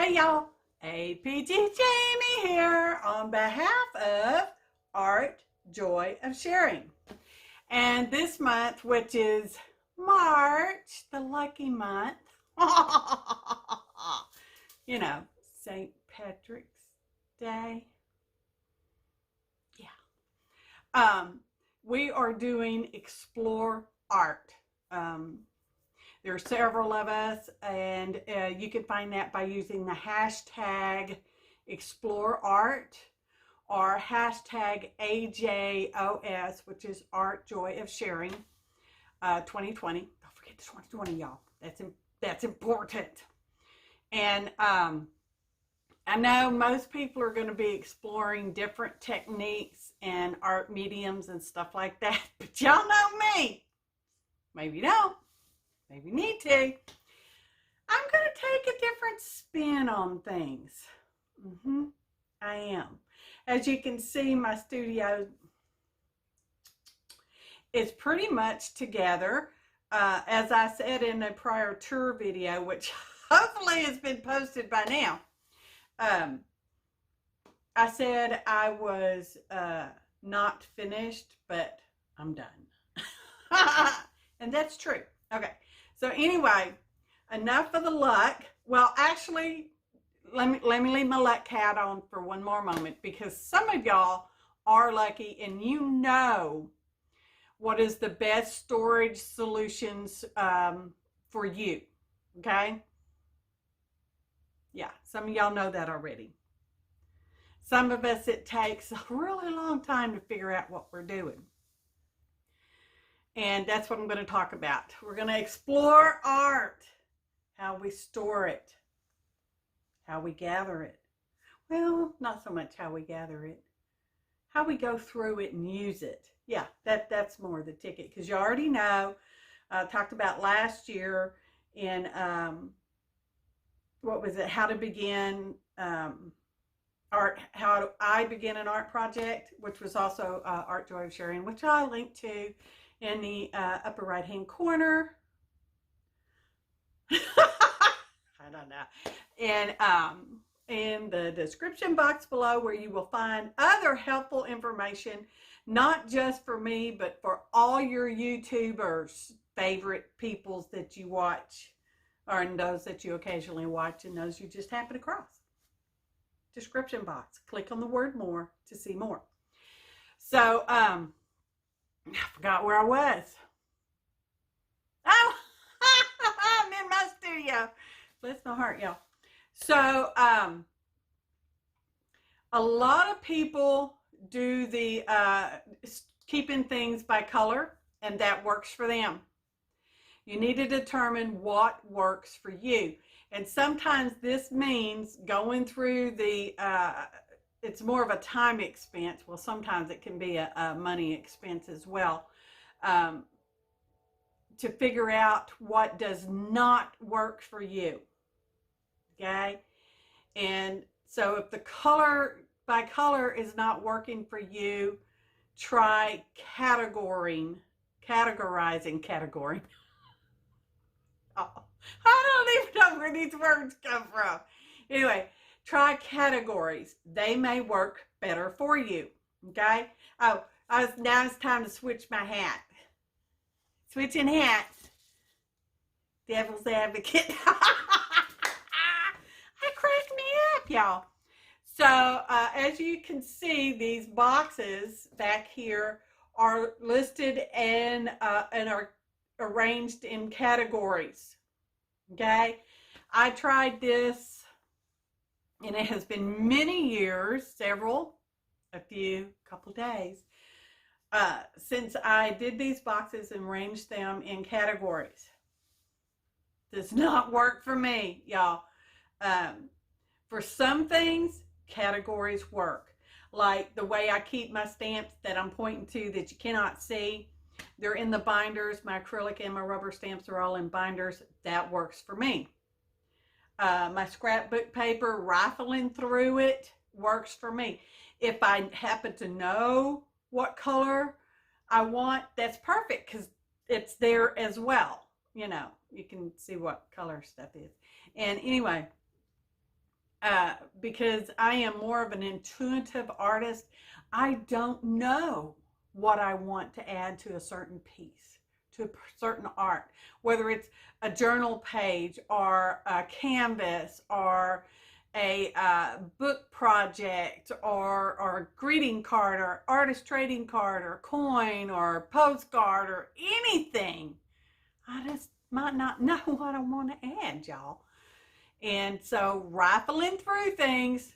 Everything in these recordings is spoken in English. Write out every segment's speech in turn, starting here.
Hey y'all, APT Jamie here on behalf of Art Joy of Sharing. And this month, which is March, the lucky month, you know, St. Patrick's Day. Yeah. We are doing Explore Art. There are several of us, and you can find that by using the hashtag ExploreArt or hashtag AJOS, which is Art Joy of Sharing 2020. Don't forget the 2020, y'all. That's important. And I know most people are going to be exploring different techniques and art mediums and stuff like that, but y'all know me. Maybe you don't. Maybe you need to. I'm going to take a different spin on things. I am. As you can see, my studio is pretty much together. As I said in a prior tour video, which hopefully has been posted by now, I said I was not finished, but I'm done. And that's true. Okay. So anyway, enough of the luck. Well, actually, let me leave my luck hat on for one more moment, because some of y'all are lucky and you know what is the best storage solutions for you. Okay? Yeah, some of y'all know that already. Some of us, it takes a really long time to figure out what we're doing. And that's what I'm going to talk about. We're going to explore art, how we store it, how we gather it. Well, not so much how we gather it, how we go through it and use it. Yeah, that's more the ticket, because you already know, I talked about last year in, what was it, how to begin art, how I begin an art project, which was also Art Joy of Sharing, which I linked to in the upper right hand corner. I don't know. And in the description box below, where you will find other helpful information, not just for me, but for all your YouTubers, favorite peoples that you watch, or those that you occasionally watch, and those you just happen across. Description box. Click on the word more to see more. So, I forgot where I was. Oh, I'm in my studio. Bless my heart, y'all. So, a lot of people do the keeping things by color, and that works for them. You need to determine what works for you. And sometimes this means going through the it's more of a time expense. Well, sometimes it can be a money expense as well, to figure out what does not work for you. Okay? And so if the color by color is not working for you, try categorizing. Oh, I don't even know where these words come from. Anyway, try categories. They may work better for you. Okay? Oh, now it's time to switch my hat. Switching hats. Devil's advocate. That cracked me up, y'all. So, as you can see, these boxes back here are listed and are arranged in categories. Okay? I tried this, and it has been many years, couple days, since I did these boxes and arranged them in categories. Does not work for me, y'all. For some things, categories work. Like the way I keep my stamps that I'm pointing to that you cannot see. They're in the binders. My acrylic and my rubber stamps are all in binders. That works for me. My scrapbook paper, rifling through it, works for me. If I happen to know what color I want, that's perfect, because it's there as well. You know, you can see what color stuff is. And anyway, because I am more of an intuitive artist. I don't know what I want to add to a certain piece, to a certain art, whether it's a journal page or a canvas or a book project or a greeting card or artist trading card or coin or postcard or anything. I just might not know what I want to add, y'all. And so rifling through things,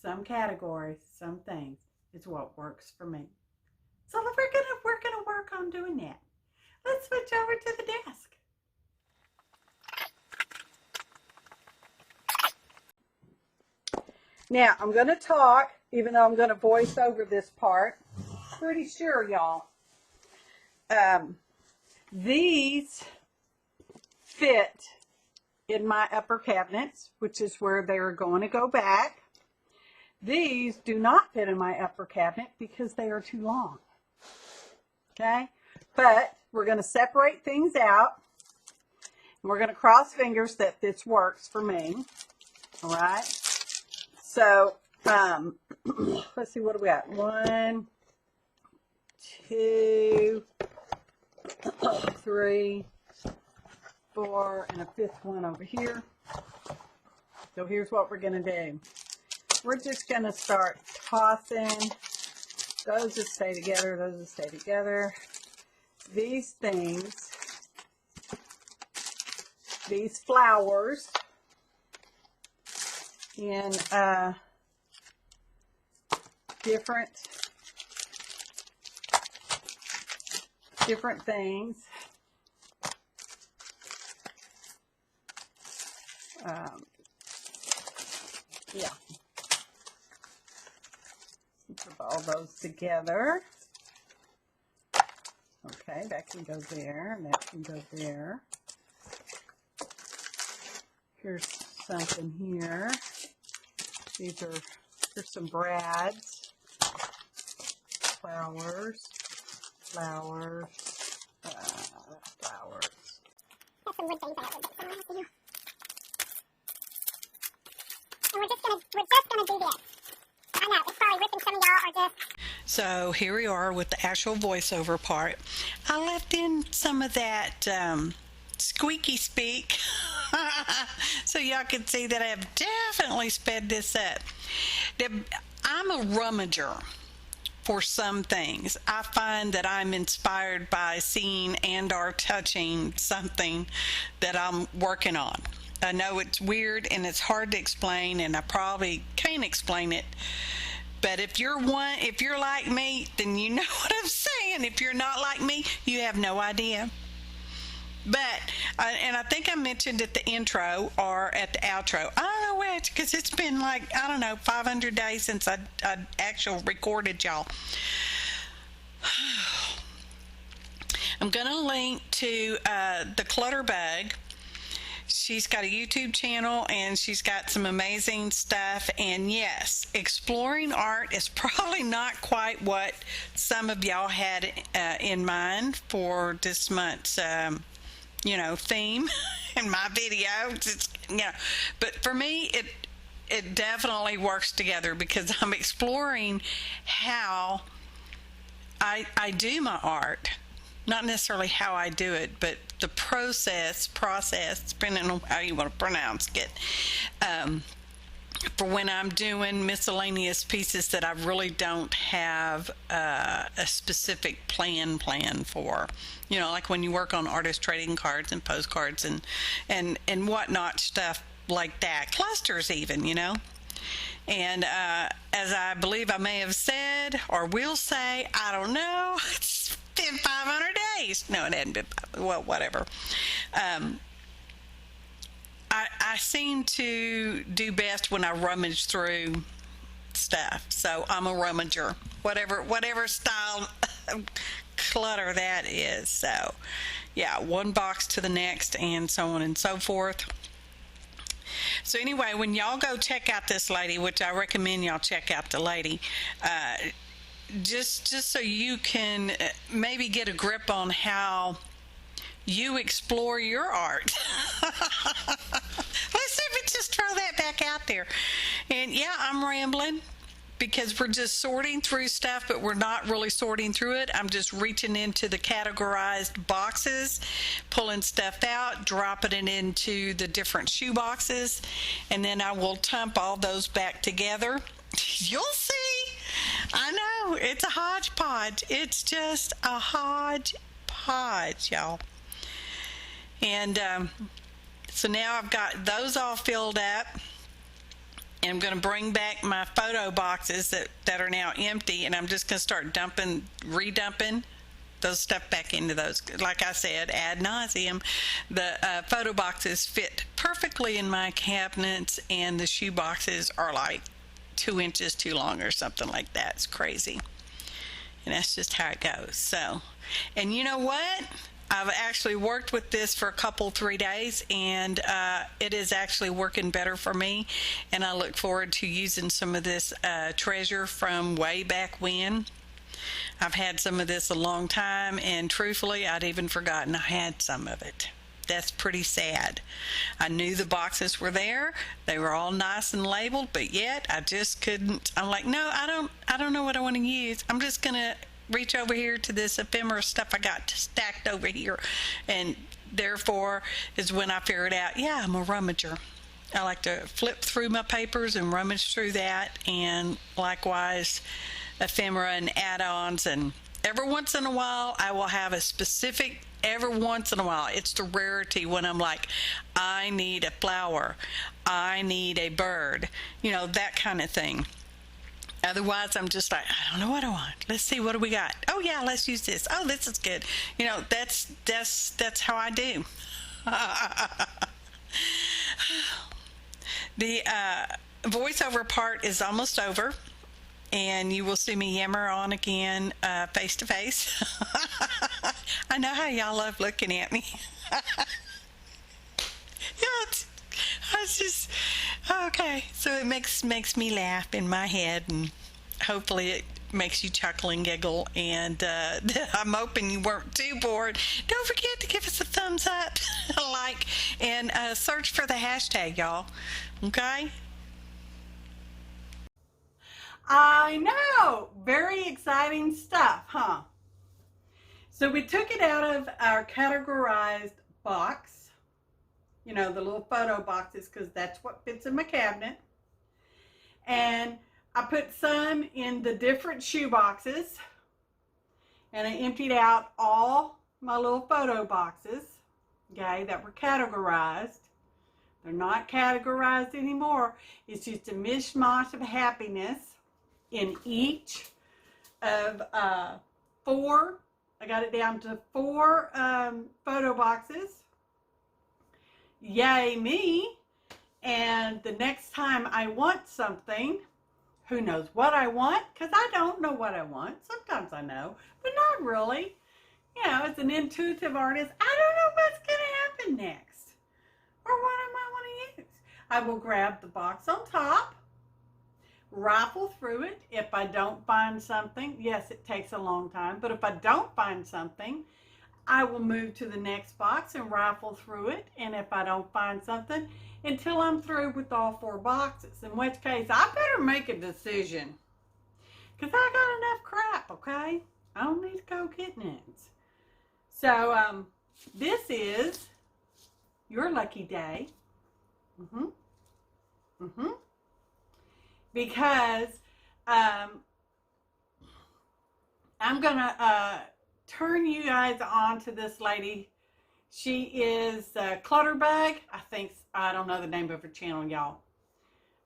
some categories, some things, is what works for me. So we're gonna work on doing that. Let's switch over to the desk. Now I'm gonna talk, even though I'm gonna voice over this part. Pretty sure, y'all. These fit in my upper cabinets, which is where they're going to go back. These do not fit in my upper cabinet because they are too long. Okay, but we're going to separate things out. And we're going to cross fingers that this works for me. All right. So let's see, what do we got? 1, 2, 3, 4, and a 5th one over here. So here's what we're going to do. We're just going to start tossing. Those just stay together. Those just stay together. These things, these flowers in different things. Yeah. Put all those together. Okay, that can go there, and that can go there. Here's something here. Here's some brads, flowers, flowers, flowers. That's some wood things I got wood somewhere. And we're just gonna do this. I know, it's probably ripping some of y'all are just... So here we are with the actual voiceover part. I left in some of that squeaky speak so y'all can see that I have definitely sped this up. I'm a rummager for some things. I find that I'm inspired by seeing and or touching something that I'm working on. I know it's weird and it's hard to explain, and I probably can't explain it. But if you're like me, then you know what I'm saying. If you're not like me, you have no idea. But, and I think I mentioned at the intro or at the outro, I don't know which, because it's been like, I don't know, 500 days since I actually recorded y'all. I'm going to link to the Clutterbug. She's got a YouTube channel and she's got some amazing stuff. And yes, exploring art is probably not quite what some of y'all had in mind for this month's, theme in my videos. But for me, it definitely works together because I'm exploring how I do my art. Not necessarily how I do it, but the process, depending on how you want to pronounce it, for when I'm doing miscellaneous pieces that I really don't have a specific plan for. Like when you work on artist trading cards and postcards and whatnot, stuff like that. Clusters even, And as I believe I may have said or will say, I don't know, it's been 500 days. No, it hadn't been. Well, whatever. I seem to do best when I rummage through stuff. So I'm a rummager, whatever style of clutter that is. So yeah, one box to the next and so on and so forth. So anyway, when y'all go check out this lady, which I recommend y'all check out the lady, just so you can maybe get a grip on how you explore your art. Let's see if but just throw that back out there. And yeah, I'm rambling because we're just sorting through stuff, but we're not really sorting through it. I'm just reaching into the categorized boxes, pulling stuff out, dropping it into the different shoe boxes, and then I will dump all those back together. You'll see. I know, it's a hodgepodge. It's just a hodgepodge, y'all. And so now I've got those all filled up. And I'm going to bring back my photo boxes that are now empty, and I'm just going to start redumping those stuff back into those. Like I said, ad nauseum, the photo boxes fit perfectly in my cabinets, and the shoe boxes are like 2 inches too long or something like that. It's crazy. And that's just how it goes. So, and you know what? I've actually worked with this for 3 days, and it is actually working better for me, and I look forward to using some of this treasure from way back when. I've had some of this a long time, and truthfully, I'd even forgotten I had some of it. That's pretty sad. I knew the boxes were there. They were all nice and labeled, but yet I just couldn't. I'm like, no, I don't know what I want to use. I'm just going to reach over here to this ephemera stuff I got stacked over here, and therefore is when I figured out, yeah, I'm a rummager. I like to flip through my papers and rummage through that, and likewise ephemera and add-ons, and every once in a while I will have a specific, every once in a while, it's the rarity when I'm like, I need a flower, I need a bird, that kind of thing. Otherwise, I'm just like, I don't know what I want. Let's see, what do we got? Oh yeah, let's use this. Oh, this is good. That's how I do. The voiceover part is almost over, and you will see me yammer on again face to face. I know how y'all love looking at me. It's just okay. So it makes me laugh in my head, and hopefully it makes you chuckle and giggle. And I'm hoping you weren't too bored. Don't forget to give us a thumbs up, a like, and search for the hashtag, y'all. Okay? I know, very exciting stuff, huh? So we took it out of our categorized box. The little photo boxes, because that's what fits in my cabinet. And I put some in the different shoe boxes, and I emptied out all my little photo boxes, okay, that were categorized. They're not categorized anymore. It's just a mishmash of happiness in each of 4. I got it down to 4 photo boxes. Yay me. And the next time I want something, who knows what I want, because I don't know what I want. Sometimes I know, but not really. As an intuitive artist, I don't know what's going to happen next, or what I might want to use. I will grab the box on top, rifle through it. If I don't find something, yes, it takes a long time, but if I don't find something, I will move to the next box and rifle through it. And if I don't find something, until I'm through with all 4 boxes, in which case I better make a decision, because I got enough crap, okay? I don't need to go getting it. So this is your lucky day. Because I'm gonna turn you guys on to this lady. She is Clutterbug. I don't know the name of her channel, y'all.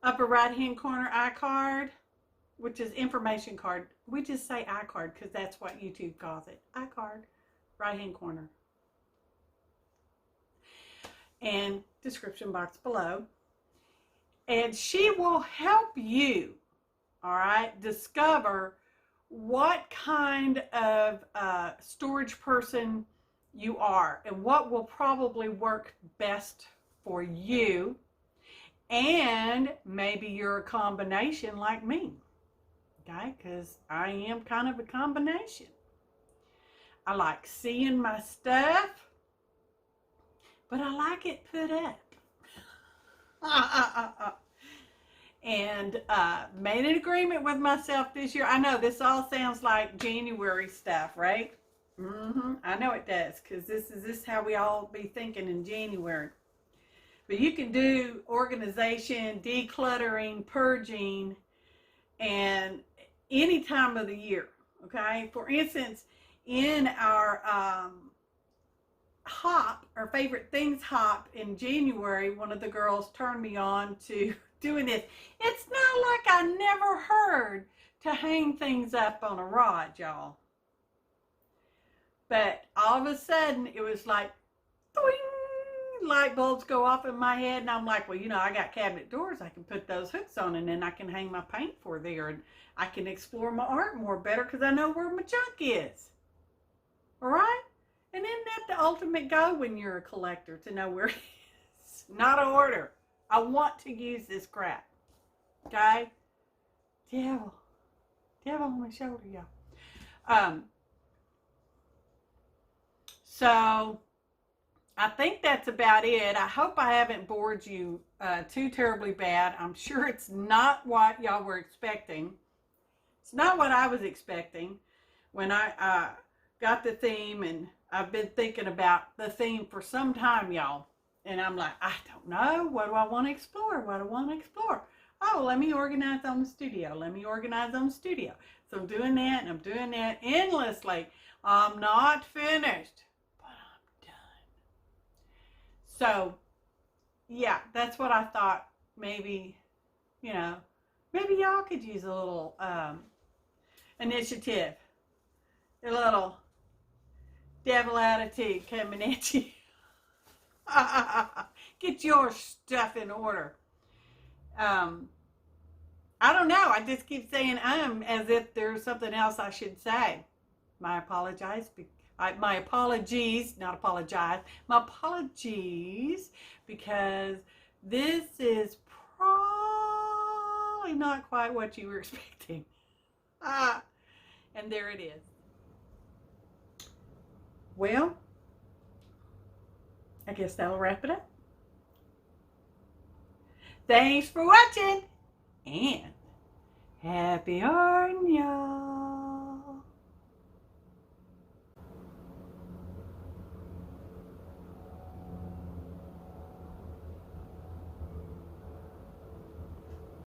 Upper right hand corner iCard, which is information card. We just say iCard because that's what YouTube calls it. iCard, right hand corner. And description box below. And she will help you, all right, discover what kind of storage person you are and what will probably work best for you. And maybe you're a combination like me, okay? Because I am kind of a combination. I like seeing my stuff, but I like it put up. And made an agreement with myself this year. I know this all sounds like January stuff, right? I know it does, because this is how we all be thinking in January. But you can do organization, decluttering, purging, and any time of the year. Okay. For instance, in our hop, our favorite things hop in January, one of the girls turned me on to doing this. It's not like I never heard to hang things up on a rod, y'all. But all of a sudden, it was like, doing, light bulbs go off in my head, and I'm like, well, I got cabinet doors. I can put those hooks on, and then I can hang my paint for there, and I can explore my art more better because I know where my junk is. All right? And isn't that the ultimate goal when you're a collector, to know where it is? Not an order. I want to use this crap. Okay? Devil on my shoulder, y'all. So I think that's about it. I hope I haven't bored you too terribly bad. I'm sure it's not what y'all were expecting. It's not what I was expecting when I got the theme, and I've been thinking about the theme for some time, y'all. And I'm like, I don't know. What do I want to explore? What do I want to explore? Oh, let me organize on the studio. Let me organize on the studio. So I'm doing that, and I'm doing that endlessly. I'm not finished, but I'm done. So, yeah, that's what I thought. Maybe, maybe y'all could use a little initiative. A little devil attitude coming at you. Get your stuff in order. I don't know. I just keep saying as if there's something else I should say. My apologies, not apologize. My apologies, because this is probably not quite what you were expecting. And there it is. Well, I guess that'll wrap it up. Thanks for watching, and happy art, y'all.